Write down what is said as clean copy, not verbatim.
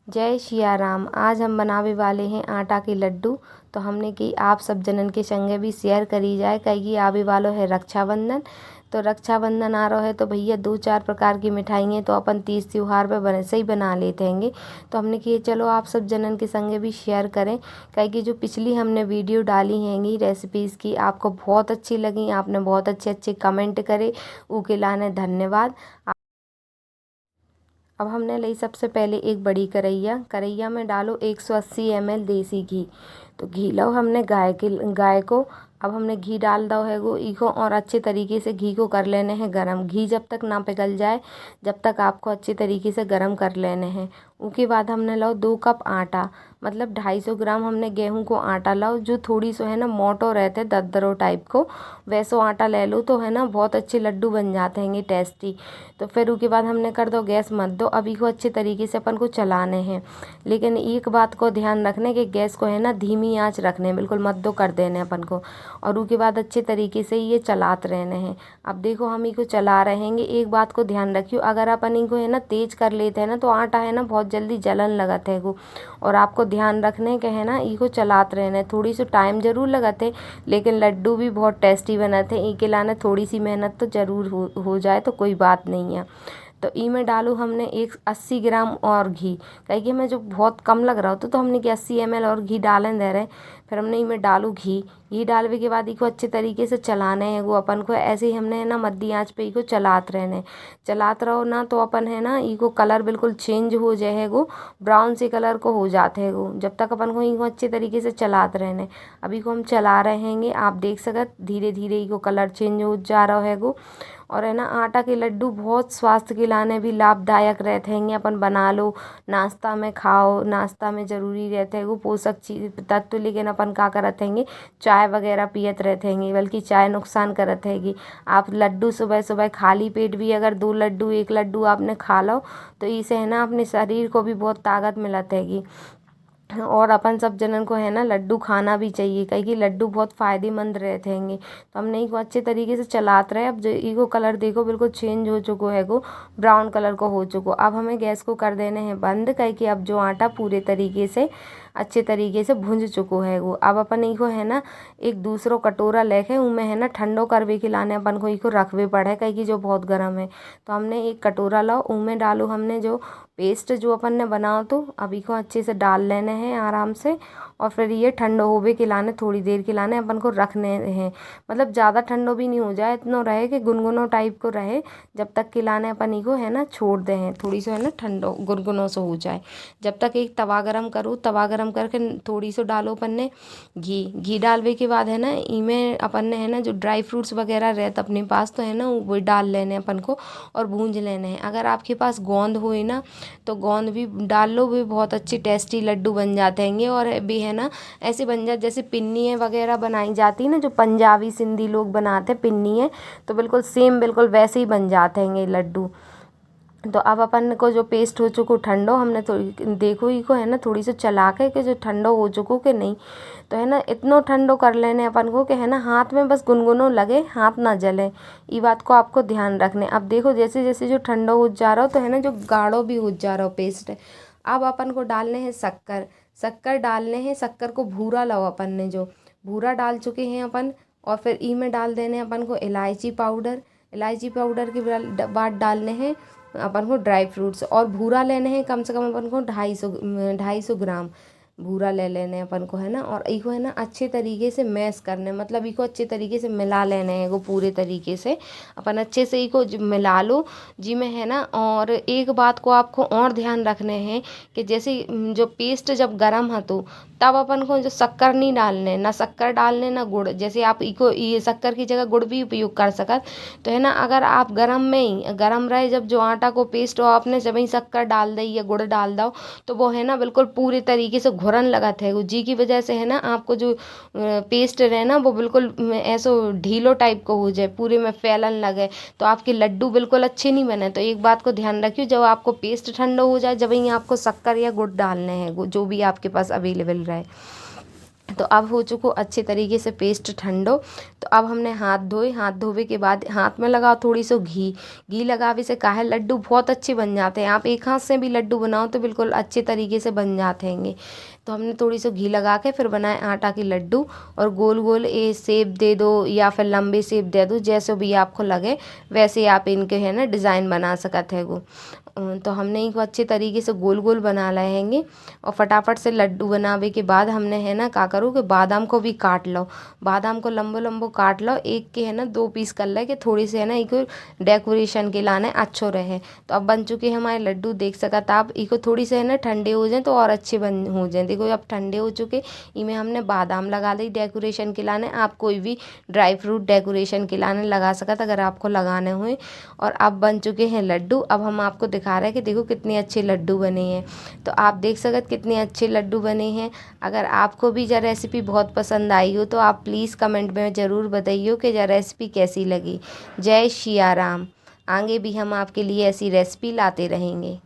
जय सिया राम। आज हम बनावे वाले हैं आटा के लड्डू। तो हमने कि आप सब जनन के संगे भी शेयर करी जाए, कहीं आवे वालो है रक्षाबंधन। तो रक्षाबंधन आ रहा है तो भैया दो चार प्रकार की मिठाइयाँ तो अपन तीज त्योहार पे बने से ही बना लेते हैंगे। तो हमने कि चलो आप सब जनन के संगे भी शेयर करें, कहीं कि जो पिछली हमने वीडियो डाली हैंगी रेसिपीज़ की आपको बहुत अच्छी लगी, आपने बहुत अच्छे अच्छे कमेंट करे, ऊके लाने धन्यवाद। अब हमने ली सबसे पहले एक बड़ी कढ़ैया में डालो 180 ml देसी घी। तो घी लो हमने गाय को। अब हमने घी डाल दो है वो इको और अच्छे तरीके से घी को कर लेने हैं गरम। घी जब तक ना पिघल जाए जब तक आपको अच्छे तरीके से गरम कर लेने हैं। उसके बाद हमने लो 2 कप आटा, मतलब 250 ग्राम हमने गेहूं को आटा लाओ, जो थोड़ी सो है ना मोटो रहते दरदरो टाइप को वैसो आटा ले लो तो है ना बहुत अच्छे लड्डू बन जाते हैं टेस्टी। तो फिर उसके बाद हमने कर दो गैस मत दो, अभी को अच्छे तरीके से अपन को चलाने हैं। लेकिन एक बात को ध्यान रखने कि गैस को है ना धीमी आंच रखने, बिल्कुल मत दो कर देने अपन को। और उसके बाद अच्छे तरीके से ये चलाते रहने हैं। अब देखो हम इको चला रहेंगे। एक बात को ध्यान रखियो, अगर अपन इनको है ना तेज कर लेते हैं ना तो आटा है ना बहुत जल्दी जलन लगत है को। और आपको ध्यान रखने के है ना इको चलाते रहने, थोड़ी सी टाइम जरूर लगते लेकिन लड्डू भी बहुत टेस्टी बनते हैं। इके लाने थोड़ी सी मेहनत तो जरूर हो जाए तो कोई बात नहीं है। तो ई में डालू हमने 80 ग्राम और घी, कहीं कि हमें जो बहुत कम लग रहा होता तो हमने कि 80 ml और घी डालें दे रहे। फिर हमने ई में डालू घी डालने के बाद इसको अच्छे तरीके से चलाने हैं वो अपन को। ऐसे ही हमने है ना मध्य आंच पे इसको चलाते रहने, चलाते रहो ना तो अपन है ना इसको कलर बिल्कुल चेंज हो जाए वो ब्राउन से कलर को हो जाते है वो, जब तक अपन को इसको अच्छे तरीके से चलाते रहने। अभी को हम चला रहे हैं, आप देख सकत धीरे धीरे इसको कलर चेंज हो जा रहा है वो। और है ना आटा के लड्डू बहुत स्वास्थ्य के लाने भी लाभदायक रहते हैं। अपन बना लो नाश्ता में खाओ, नाश्ता में ज़रूरी रहते हैं वो पोषक चीज तत्व। लेकिन अपन का करत हैंगे चाय वगैरह पियत रहते हैंगे, बल्कि चाय नुकसान करत हैगी। आप लड्डू सुबह सुबह खाली पेट भी अगर 2 लड्डू 1 लड्डू आपने खा लो तो इसे है ना अपने शरीर को भी बहुत ताकत मिलत हैगी। और अपन सब जनन को है ना लड्डू खाना भी चाहिए, कहीं कि लड्डू बहुत फायदेमंद रहते हैंगे। तो हमने इसको अच्छे तरीके से चलाते रहे। अब जो इसको कलर देखो बिल्कुल चेंज हो चुको है वो ब्राउन कलर को हो चुको। अब हमें गैस को कर देने हैं बंद, कहीं कि अब जो आटा पूरे तरीके से अच्छे तरीके से भुंज चुको है वो। अब अपन इसको है ना एक दूसरो कटोरा लेके उनमें है ना ठंडो करवे के लाने अपन को इसको रखवे पड़े, कहीं कि जो बहुत गर्म है। तो हमने एक कटोरा लाओ उनमें डालो हमने जो पेस्ट जो अपन ने बनाओ, तो अभी को अच्छे से डाल लेने हैं आराम से। और फिर ये ठंडो होवे के लाने थोड़ी देर के लाने अपन को रखने हैं, मतलब ज़्यादा ठंडो भी नहीं हो जाए, इतना रहे कि गुनगुनो टाइप को रहे। जब तक के लाने अपन को है ना छोड़ दे हैं थोड़ी सी है ना ठंडो गुनगुनो से हो जाए। जब तक एक तवा गरम करूँ, तवा गरम करके थोड़ी सी डालो अपन ने घी डालवे के बाद है ना इमें अपन ने है ना जो ड्राई फ्रूट्स वगैरह रहते अपने पास तो है ना वो डाल लेने अपन को और भूंज लेने हैं। अगर आपके पास गोंद हुई ना तो गोंद भी डाल लो, भी बहुत अच्छी टेस्टी लड्डू बन जाते हैंगे। और भी है ना ऐसे बन जाते जैसे पिन्नी वगैरह बनाई जाती है ना, जो पंजाबी सिंधी लोग बनाते हैं पिन्नी है, तो बिल्कुल सेम बिल्कुल वैसे ही बन जाते हैंगे लड्डू। तो अब अपन को जो पेस्ट हो चुको ठंडो, हमने थोड़ी देखो ही को है ना थोड़ी सी चला के जो ठंडो हो चुको कि नहीं। तो है ना इतना ठंडो कर लेने अपन को कि है ना हाथ में बस गुनगुनो लगे, हाथ ना जले। ये बात को आपको ध्यान रखने। अब देखो जैसे जैसे जो ठंडो हो जा रहा हो तो है ना जो गाढ़ो भी हो जा रहा हो पेस्ट। अब अपन को डालने हैं शक्कर डालने हैं। शक्कर को भूरा लाओ, अपन ने जो भूरा डाल चुके हैं अपन। और फिर ई में डाल देने अपन को इलायची पाउडर के बाद डालने हैं अपन को ड्राई फ्रूट्स। और भूरा लेने हैं कम से कम अपन को 250 ग्राम भूरा ले लेने अपन को है ना। और इसको है ना अच्छे तरीके से मैश करने, मतलब इसको अच्छे तरीके से मिला लेने हैं वो पूरे तरीके से। अपन अच्छे से इसको मिला लो जी में है ना। और एक बात को आपको और ध्यान रखने हैं कि जैसे जो पेस्ट जब गरम है तो तब अपन को जो शक्कर नहीं डालने, ना शक्कर डालने ना गुड़। जैसे आप इको ये शक्कर की जगह गुड़ भी उपयोग कर सकत तो है ना। अगर आप गरम में ही गरम रहे जब जो आटा को पेस्ट हो आपने जब ही शक्कर डाल दी या गुड़ डाल दो तो वो है ना बिल्कुल पूरे तरीके से घुरन लगा थे वो, जी की वजह से है ना आपको जो पेस्ट रहे ना वो बिल्कुल ऐसो ढीलो टाइप को हो जाए, पूरे में फैलन लगे तो आपके लड्डू बिल्कुल अच्छे नहीं बने। तो एक बात को ध्यान रखियो, जब आपको पेस्ट ठंडा हो जाए जब ही आपको शक्कर या गुड़ डालने हैं जो भी आपके पास अवेलेबल रहे। तो अब हो चुको अच्छे तरीके से पेस्ट ठंडो। तो अब हमने हाथ धोए, हाथ धोवे के बाद हाथ में लगाओ थोड़ी सो घी। घी लगावे से काहे लड्डू बहुत अच्छे बन जाते हैं। आप एक हाथ से भी लड्डू बनाओ तो बिल्कुल अच्छे तरीके से बन जाते हैंगे। तो हमने थोड़ी सी घी लगा के फिर बनाए आटा के लड्डू, और गोल गोल ए शेप दे दो या फिर लंबे शेप दे दो, जैसे भी आपको लगे वैसे आप इनके है ना डिज़ाइन बना सकत है गो। तो हमने इनको अच्छे तरीके से गोल गोल बना लाए हैंगे। और फटाफट से लड्डू बनावे के बाद हमने है ना का करो कि बादाम को भी काट लो। बादाम को लंबो लंबो काट लो, एक के है ना 2 पीस कर ले कि थोड़ी सी है ना इको डेकोरेशन के लाने अच्छो रहे। तो अब बन चुके हमारे लड्डू, देख सकत आप। इको थोड़ी से है ना ठंडे हो जाए तो और अच्छे बन हो जाए। देखो अब ठंडे हो चुके, इनमें हमने बादाम लगा दी डेकोरेशन के लाने। आप कोई भी ड्राई फ्रूट डेकोरेशन के लाने लगा सकत अगर आपको लगाने हुए। और अब बन चुके हैं लड्डू। अब हम आपको दिखा रहे हैं कि देखो कितने अच्छे लड्डू बने हैं। तो आप देख सकत कितने अच्छे लड्डू बने हैं। अगर आपको भी यह रेसिपी बहुत पसंद आई हो तो आप प्लीज़ कमेंट में ज़रूर बताइए कि यह रेसिपी कैसी लगी। जय सिया राम। आगे भी हम आपके लिए ऐसी रेसिपी लाते रहेंगे।